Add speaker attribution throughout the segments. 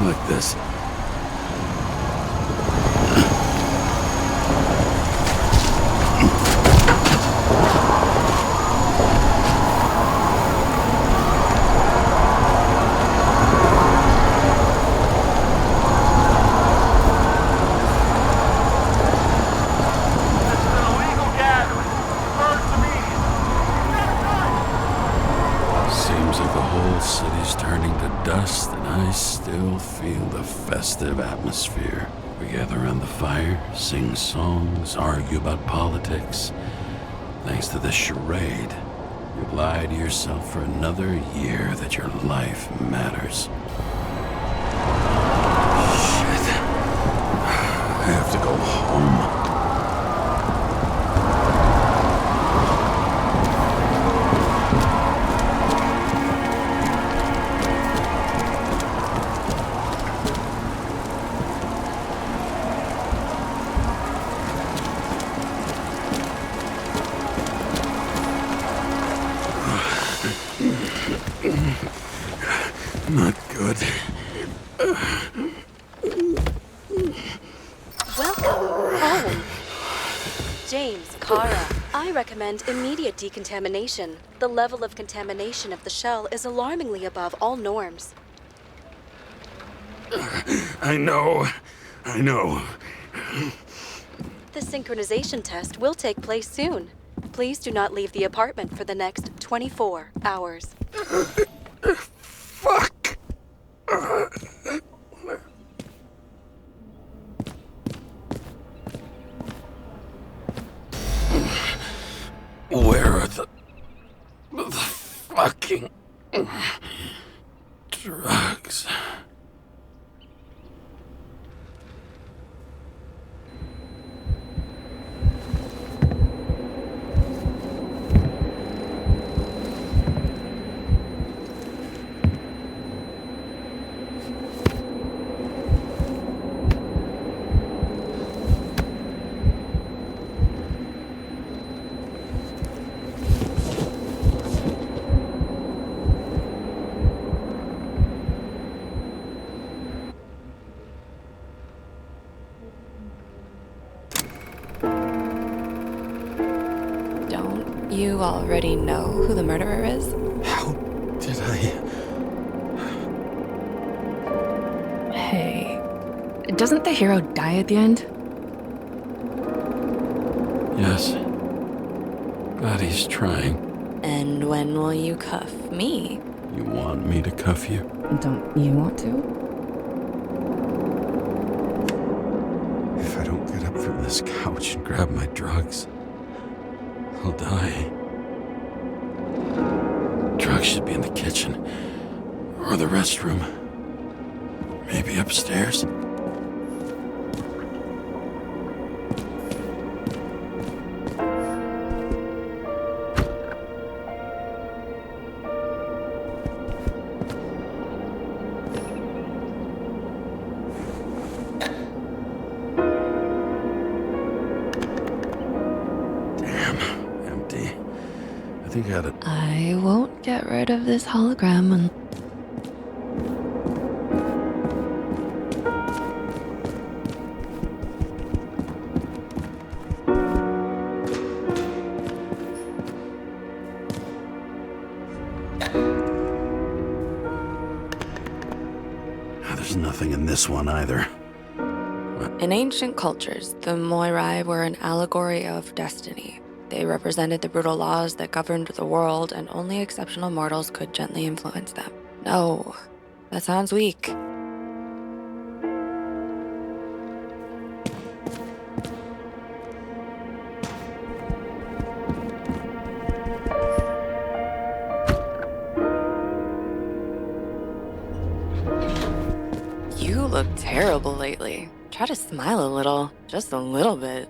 Speaker 1: anything like this. Dust, and I still feel the festive atmosphere. We gather around the fire, sing songs, argue about politics. Thanks to this charade, you lie to yourself for another year that your life matters. Shit. I have to go home. Not good.
Speaker 2: Welcome home. James, Kara, I recommend immediate decontamination. The level of contamination of the shell is alarmingly above all norms.
Speaker 1: I know.
Speaker 2: The synchronization test will take place soon. Please do not leave the apartment for the next 24 hours.
Speaker 1: Fuck! Where are the fucking drugs?
Speaker 3: You already know who the murderer is?
Speaker 1: How did I?
Speaker 3: Hey, doesn't the hero die at the end?
Speaker 1: Yes. But he's trying.
Speaker 3: And when will you cuff me?
Speaker 1: You want me to cuff you?
Speaker 3: Don't you want to?
Speaker 1: If I don't get up from this couch and grab my drugs, I'll die. Drugs should be in the kitchen. Or the restroom. Maybe upstairs. I think I had it.
Speaker 3: I won't get rid of this hologram and...
Speaker 1: There's nothing in this one either.
Speaker 3: In ancient cultures, the Moirai were an allegory of destiny. They represented the brutal laws that governed the world, and only exceptional mortals could gently influence them. No, that sounds weak. You look terrible lately. Try to smile a little, just a little bit.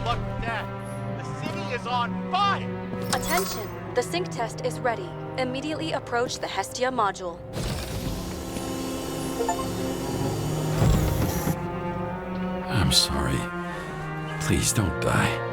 Speaker 4: luck with that. The city is on fire!
Speaker 2: Attention! The sync test is ready. Immediately approach the Hestia module.
Speaker 1: I'm sorry. Please don't die.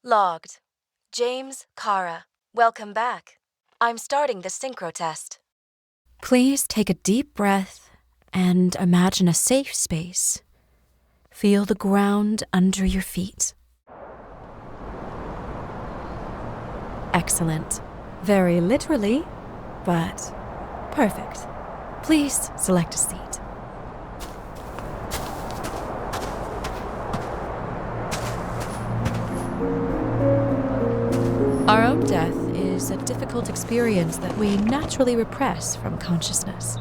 Speaker 2: Logged. James, Kara, welcome back. I'm starting the synchro test.
Speaker 5: Please take a deep breath and imagine a safe space. Feel the ground under your feet. Excellent. Very literally, but perfect. Please select a seat. Our own death is a difficult experience that we naturally repress from consciousness.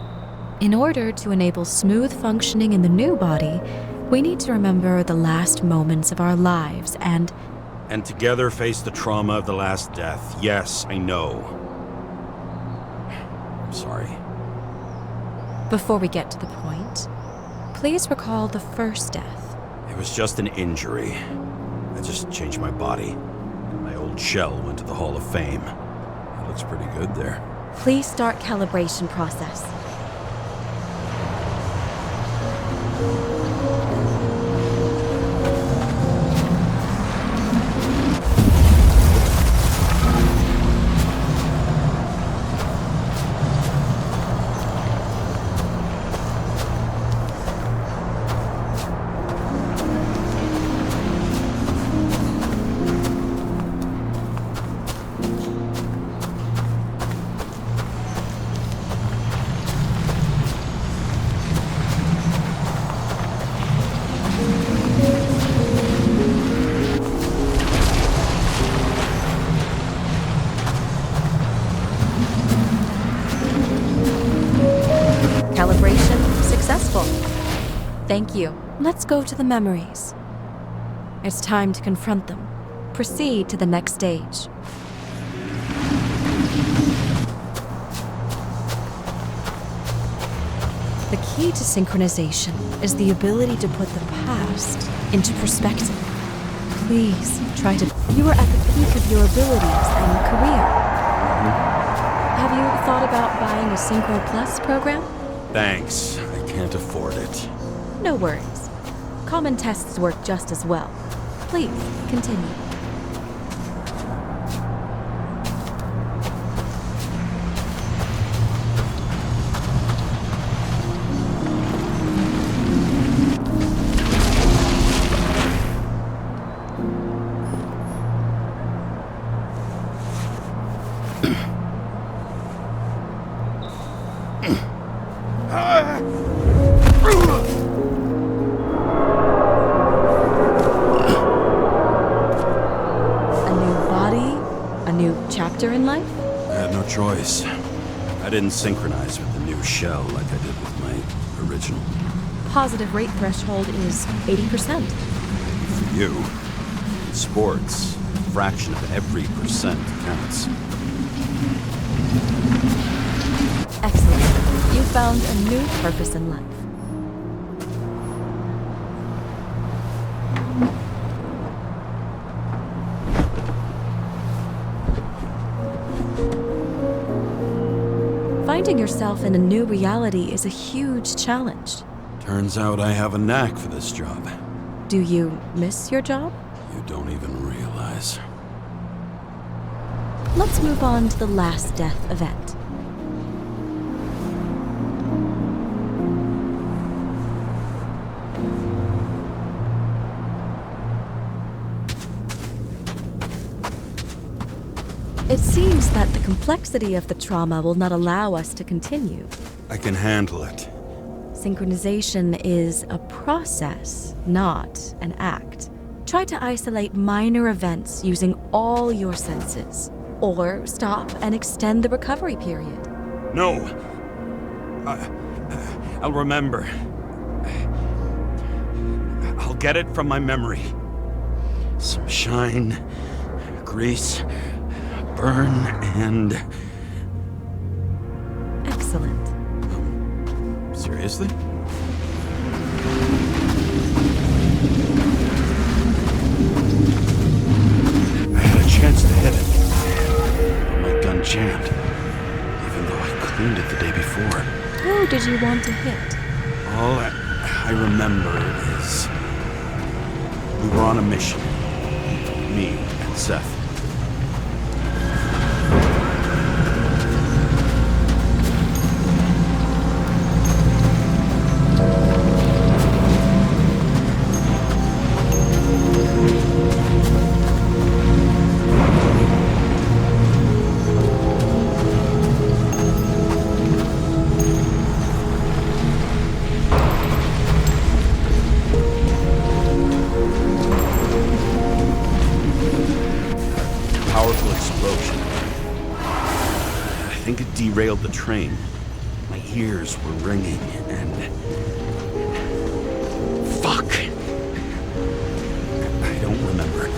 Speaker 5: In order to enable smooth functioning in the new body, we need to remember the last moments of our lives and
Speaker 6: together face the trauma of the last death. Yes, I know. I'm sorry.
Speaker 5: before we get to the point, please recall the first death.
Speaker 6: It was just an injury. I just changed my body. My old shell went to the Hall of Fame. It looks pretty good there.
Speaker 5: Please start calibration process. Calibration successful. Thank you. Let's go to the memories. It's time to confront them. Proceed to the next stage. The key to synchronization is the ability to put the past into perspective. Please try to... You are at the peak of your abilities and career. Have you thought about buying a Synchro Plus program?
Speaker 6: Thanks. I can't afford it.
Speaker 5: No worries. Common tests work just as well. Please, continue. A new body? A new chapter in life?
Speaker 6: I had no choice. I didn't synchronize with the new shell like I did with my original.
Speaker 5: Positive rate threshold is 80%.
Speaker 6: For you, in sports, a fraction of every percent counts.
Speaker 5: Excellent. You found a new purpose in life. Finding yourself in a new reality is a huge challenge.
Speaker 6: Turns out I have a knack for this job.
Speaker 5: Do you miss your job?
Speaker 6: You don't even realize.
Speaker 5: Let's move on to the last death event. It seems means that the complexity of the trauma will not allow us to continue.
Speaker 6: I can handle it.
Speaker 5: Synchronization is a process, not an act. Try to isolate minor events using all your senses, or stop and extend the recovery period.
Speaker 6: No! I'll remember. I'll get it from my memory. Some shine, grease, burn, and...
Speaker 5: Excellent.
Speaker 6: Seriously? I had a chance to hit it, but my gun jammed, even though I cleaned it the day before.
Speaker 5: Who did you want to hit?
Speaker 6: All I remember is we were on a mission. Me and Seth. Powerful explosion. I think it derailed the train. My ears were ringing and... Fuck! I don't remember.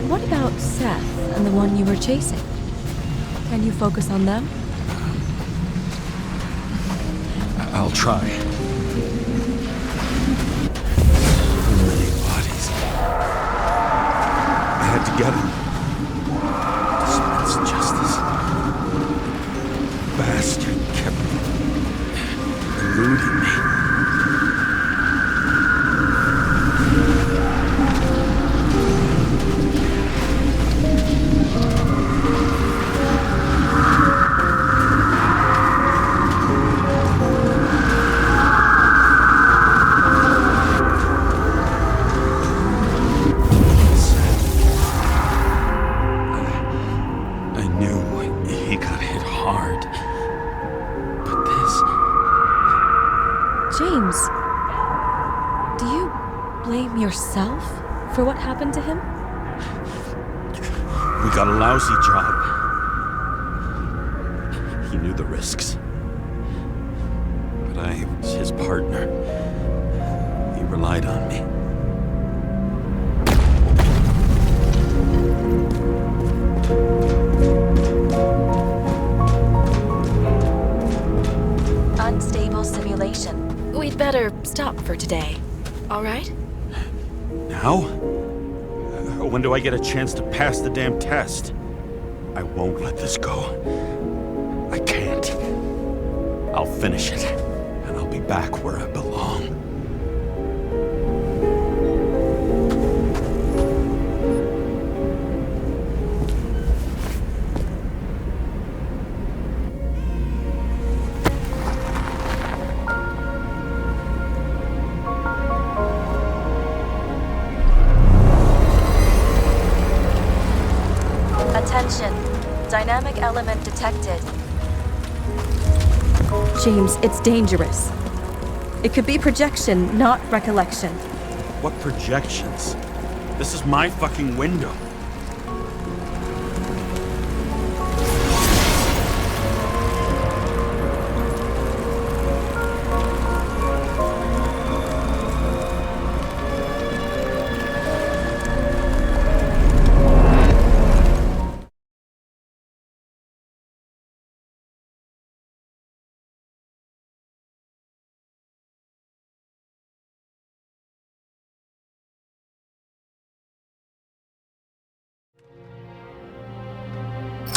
Speaker 5: What about Seth and the one you were chasing? Can you focus on them?
Speaker 6: I'll try. Too many bodies. I had to get him. Dispense justice. Bastard kept eluding me. I knew he got hit hard. But this...
Speaker 5: James, do you blame yourself for what happened to him?
Speaker 6: We got a lousy job. He knew the risks. But I was his partner. He relied on me.
Speaker 2: Unstable simulation. We'd better stop for today. All right?
Speaker 6: Now? When do I get a chance to pass the damn test? I won't let this go. I can't. I'll finish it, and I'll be back where I belong.
Speaker 2: Attention. Dynamic element detected.
Speaker 5: James, it's dangerous. It could be projection, not recollection.
Speaker 6: What projections? This is my fucking window.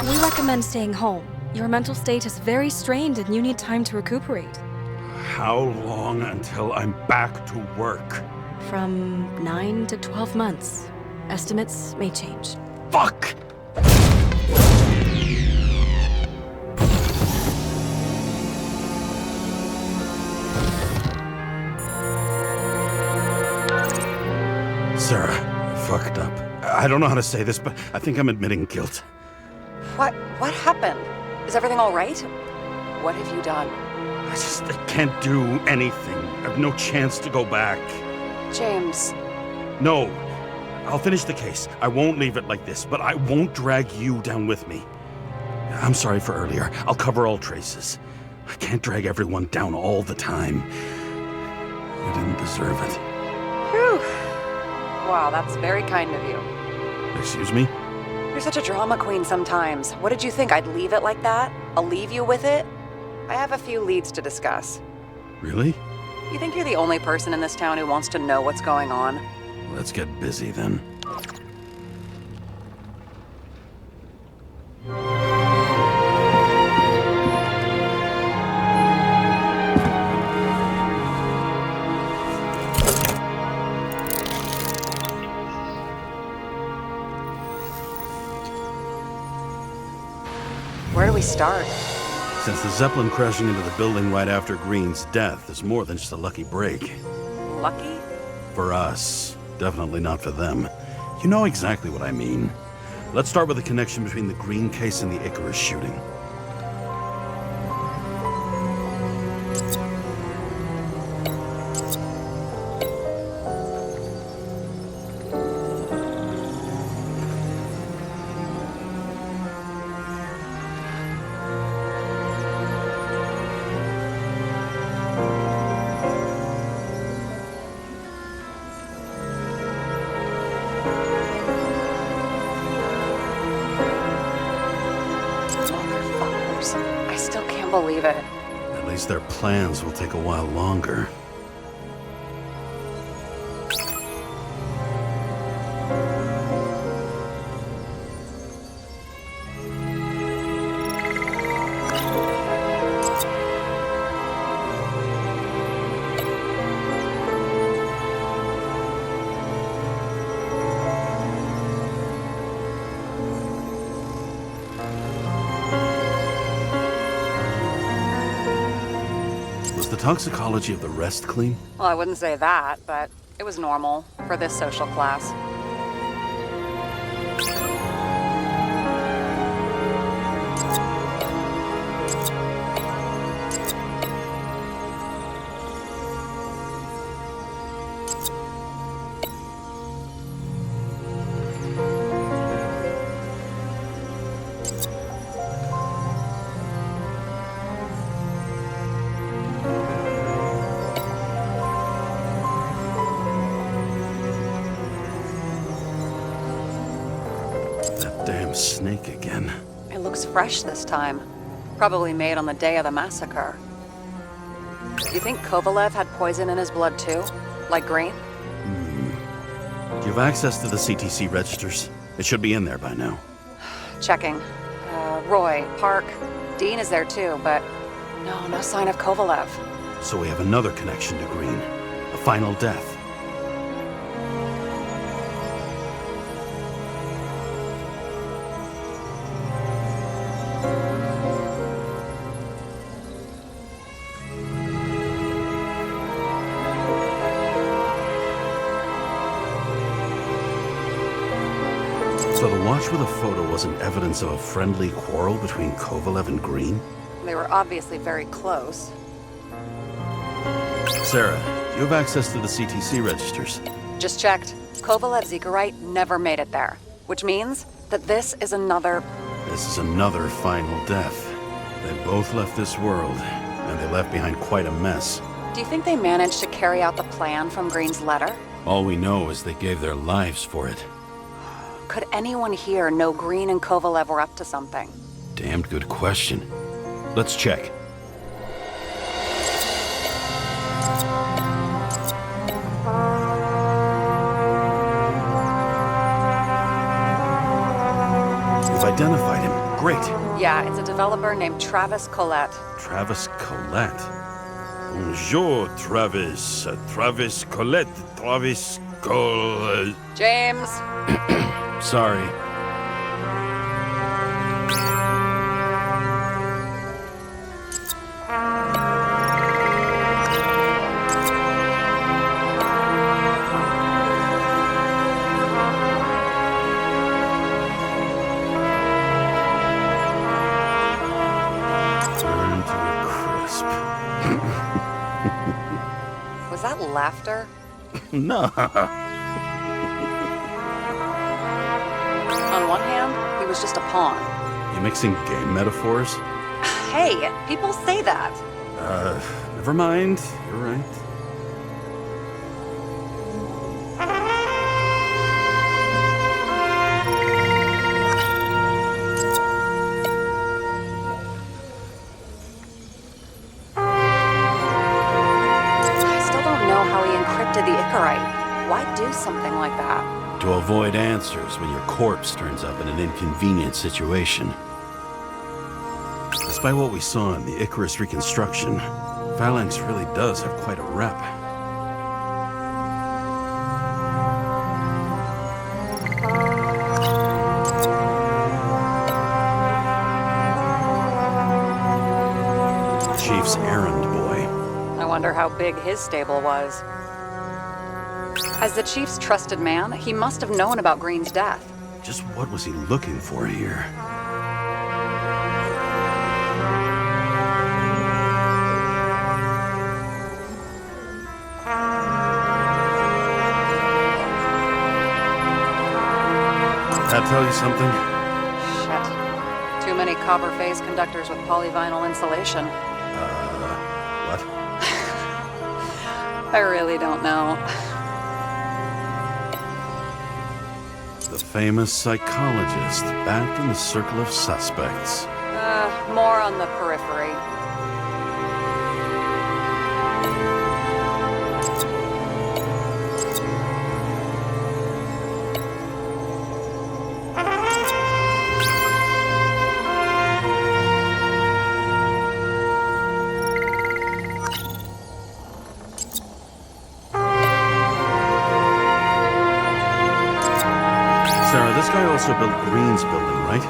Speaker 2: We recommend staying home. Your mental state is very strained and you need time to recuperate.
Speaker 6: How long until I'm back to work?
Speaker 2: From 9 to 12 months. Estimates may change.
Speaker 6: Fuck! Sarah, I fucked up. I don't know how to say this, but I think I'm admitting guilt.
Speaker 7: What happened? Is everything all right? What have you done?
Speaker 6: I can't do anything. I have no chance to go back.
Speaker 7: James.
Speaker 6: No. I'll finish the case. I won't leave it like this, but I won't drag you down with me. I'm sorry for earlier. I'll cover all traces. I can't drag everyone down all the time. You didn't deserve it.
Speaker 7: Whew. Wow, that's very kind of you.
Speaker 6: Excuse me?
Speaker 7: You're such a drama queen sometimes. What did you think, I'd leave it like that? I'll leave you with it? I have a few leads to discuss.
Speaker 6: Really?
Speaker 7: You think you're the only person in this town who wants to know what's going on?
Speaker 1: Let's get busy then.
Speaker 7: Where do we start?
Speaker 6: Since the Zeppelin crashing into the building right after Green's death is more than just a lucky break.
Speaker 7: Lucky?
Speaker 6: For us. Definitely not for them. You know exactly what I mean. Let's start with the connection between the Green case and the Icarus shooting.
Speaker 7: I still can't believe it.
Speaker 6: At least their plans will take a while longer. The toxicology of the rest clean?
Speaker 7: Well, I wouldn't say that, but it was normal for this social class.
Speaker 6: Damn snake again.
Speaker 7: It looks fresh this time. Probably made on the day of the massacre. You think Kovalev had poison in his blood too? Like Green?
Speaker 6: Do you have access to the CTC registers? It should be in there by now.
Speaker 7: Checking. Roy, Park, Dean is there too, but no sign of Kovalev.
Speaker 6: So we have another connection to Green. A final death. So the watch with a photo wasn't evidence of a friendly quarrel between Kovalev and Green?
Speaker 7: They were obviously very close.
Speaker 6: Sarah, you have access to the CTC registers.
Speaker 7: Just checked. Kovalev's Zekarite never made it there. Which means that this is another...
Speaker 6: This is another final death. They both left this world, and they left behind quite a mess.
Speaker 7: Do you think they managed to carry out the plan from Green's letter?
Speaker 1: All we know is they gave their lives for it.
Speaker 7: Could anyone here know Green and Kovalev were up to something?
Speaker 1: Damned good question.
Speaker 6: Let's check. We've identified him. Great.
Speaker 7: Yeah, it's a developer named Travis Collette.
Speaker 6: Travis Collette. Bonjour, Travis. Travis Collette. Travis Collette.
Speaker 7: James!
Speaker 1: Sorry.
Speaker 7: laughter?
Speaker 6: No.
Speaker 7: On one hand, he was just a pawn.
Speaker 6: You mixing game metaphors?
Speaker 7: Hey, people say that.
Speaker 6: Never mind. You're right.
Speaker 7: I still don't know how he encrypted the Icarite. Why do something like that?
Speaker 1: To avoid answers when your corpse turns up in an inconvenient situation.
Speaker 6: Despite what we saw in the Icarus reconstruction, Phalanx really does have quite a rep. Chief's errand boy.
Speaker 7: I wonder how big his stable was. As the Chief's trusted man, he must have known about Green's death.
Speaker 6: Just what was he looking for here? That tell you something?
Speaker 7: Shit. Too many copper phase conductors with polyvinyl insulation.
Speaker 6: What?
Speaker 7: I really don't know.
Speaker 6: The famous psychologist back in the circle of suspects.
Speaker 7: More on the periphery.
Speaker 6: Sarah, this guy also built Green's building, right?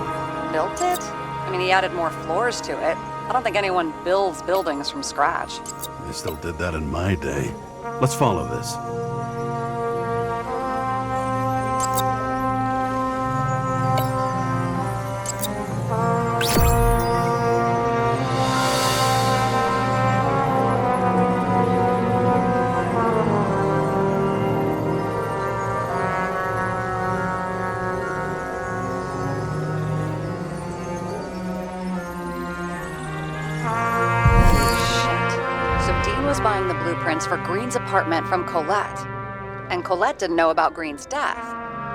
Speaker 7: Built it? I mean, he added more floors to it. I don't think anyone builds buildings from scratch.
Speaker 6: They still did that in my day. Let's follow this.
Speaker 7: Buying the blueprints for Green's apartment from Colette. And Colette didn't know about Green's death.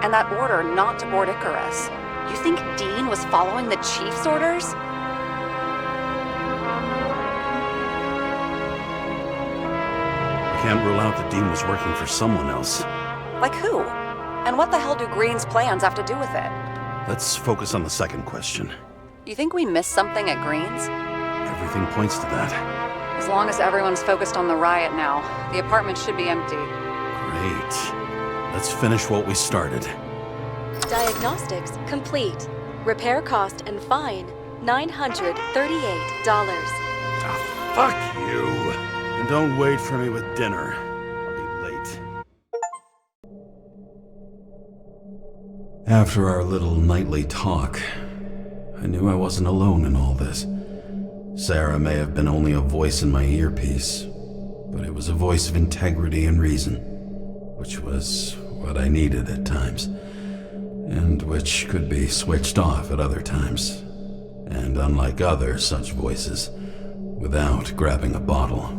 Speaker 7: And that order not to board Icarus. You think Dean was following the Chief's orders?
Speaker 6: I can't rule out that Dean was working for someone else.
Speaker 7: Like who? And what the hell do Green's plans have to do with it?
Speaker 6: Let's focus on the second question.
Speaker 7: You think we missed something at Green's?
Speaker 6: Everything points to that.
Speaker 7: As long as everyone's focused on the riot now, the apartment should be empty.
Speaker 6: Great. Let's finish what we started.
Speaker 2: Diagnostics complete. Repair cost and fine $938.
Speaker 6: Ah, fuck you. And don't wait for me with dinner. I'll be late.
Speaker 1: After our little nightly talk, I knew I wasn't alone in all this. Sarah may have been only a voice in my earpiece, but it was a voice of integrity and reason, which was what I needed at times, and which could be switched off at other times, and unlike other such voices, without grabbing a bottle.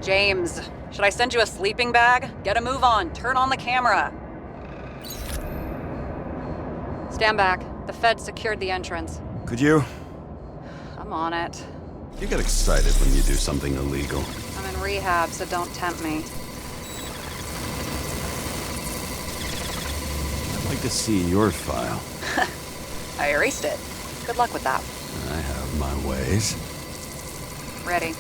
Speaker 7: James, should I send you a sleeping bag? Get a move on. Turn on the camera. Stand back. The Fed secured the entrance.
Speaker 6: Could you?
Speaker 7: I'm on it.
Speaker 6: You get excited when you do something illegal.
Speaker 7: I'm in rehab, so don't tempt me.
Speaker 6: I'd like to see your file.
Speaker 7: I erased it. Good luck with that.
Speaker 6: I have my ways.
Speaker 7: Ready.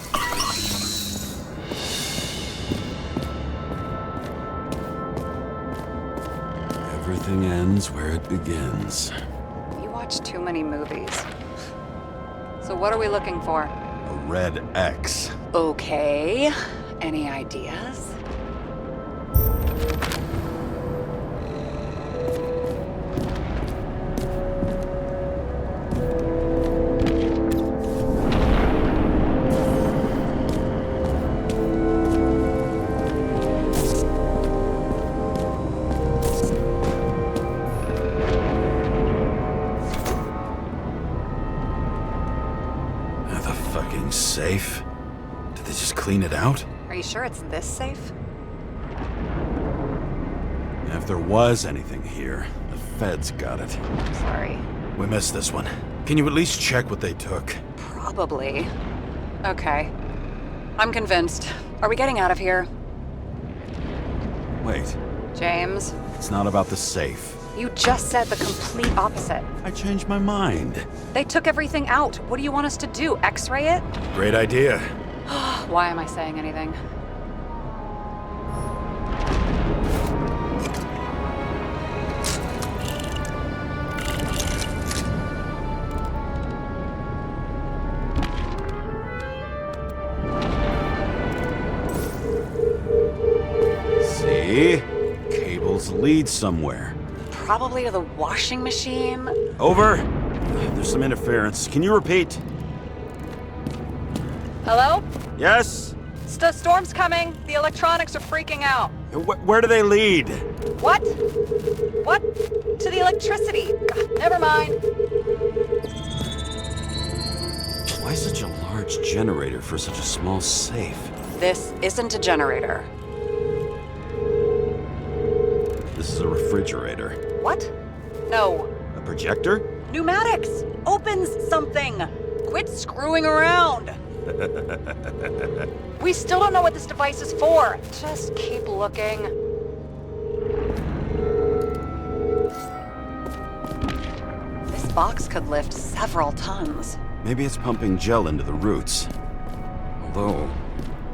Speaker 1: Everything ends where it begins.
Speaker 7: You watch too many movies. So what are we looking for?
Speaker 6: A red X.
Speaker 7: Okay. Any ideas?
Speaker 1: clean it out?
Speaker 7: Are you sure it's this safe?
Speaker 1: If there was anything here, the feds got it.
Speaker 7: I'm sorry.
Speaker 1: We missed this one. Can you at least check what they took?
Speaker 7: Probably. Okay. I'm convinced. Are we getting out of here?
Speaker 1: Wait,
Speaker 7: James,
Speaker 1: it's not about the safe.
Speaker 7: you just said the complete opposite.
Speaker 1: I changed my mind.
Speaker 7: They took everything out. What do you want us to do? X-ray it?
Speaker 1: Great idea.
Speaker 7: Why am I saying anything?
Speaker 1: See? Cables lead somewhere.
Speaker 7: Probably to the washing machine.
Speaker 1: Over. There's some interference. Can you repeat?
Speaker 7: Hello?
Speaker 1: Yes?
Speaker 7: Storm's coming. The electronics are freaking out.
Speaker 1: Where do they lead?
Speaker 7: What? What? To the electricity. Never mind.
Speaker 1: Why such a large generator for such a small safe?
Speaker 7: This isn't a generator.
Speaker 1: This is a refrigerator.
Speaker 7: What? No.
Speaker 1: A projector?
Speaker 7: Pneumatics! Opens something! Quit screwing around! We still don't know what this device is for. Just keep looking. This box could lift several tons.
Speaker 1: Maybe it's pumping gel into the roots. Although,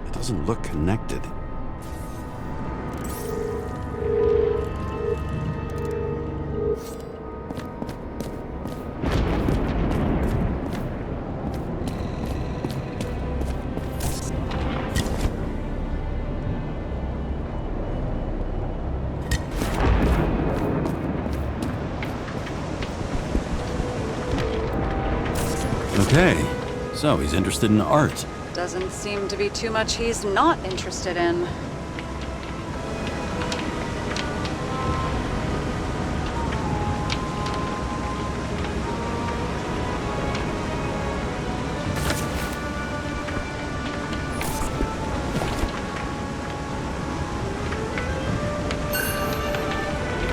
Speaker 1: it doesn't look connected. Okay, so he's interested in art.
Speaker 7: Doesn't seem to be too much he's not interested in.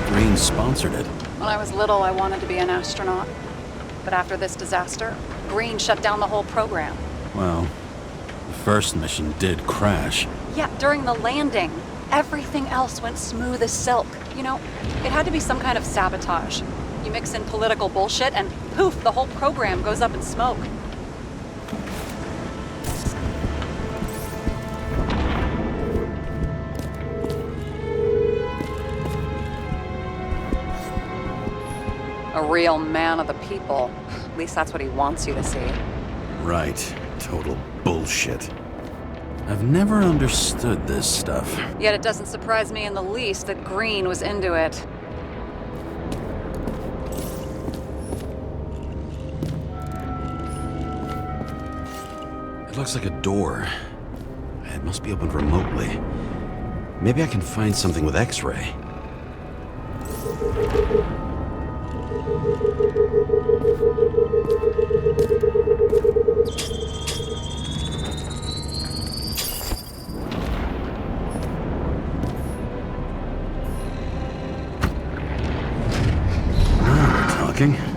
Speaker 1: Green sponsored it.
Speaker 7: When I was little, I wanted to be an astronaut. But after this disaster, Green shut down the whole program.
Speaker 1: Well, the first mission did crash.
Speaker 7: Yeah, during the landing, everything else went smooth as silk. You know, it had to be some kind of sabotage. You mix in political bullshit and poof, the whole program goes up in smoke. A real man of the people. At least that's what he wants you to see.
Speaker 1: Right. Total bullshit. I've never understood this stuff.
Speaker 7: Yet it doesn't surprise me in the least that Green was into it.
Speaker 1: It looks like a door. It must be opened remotely. Maybe I can find something with X-ray. Now we're talking.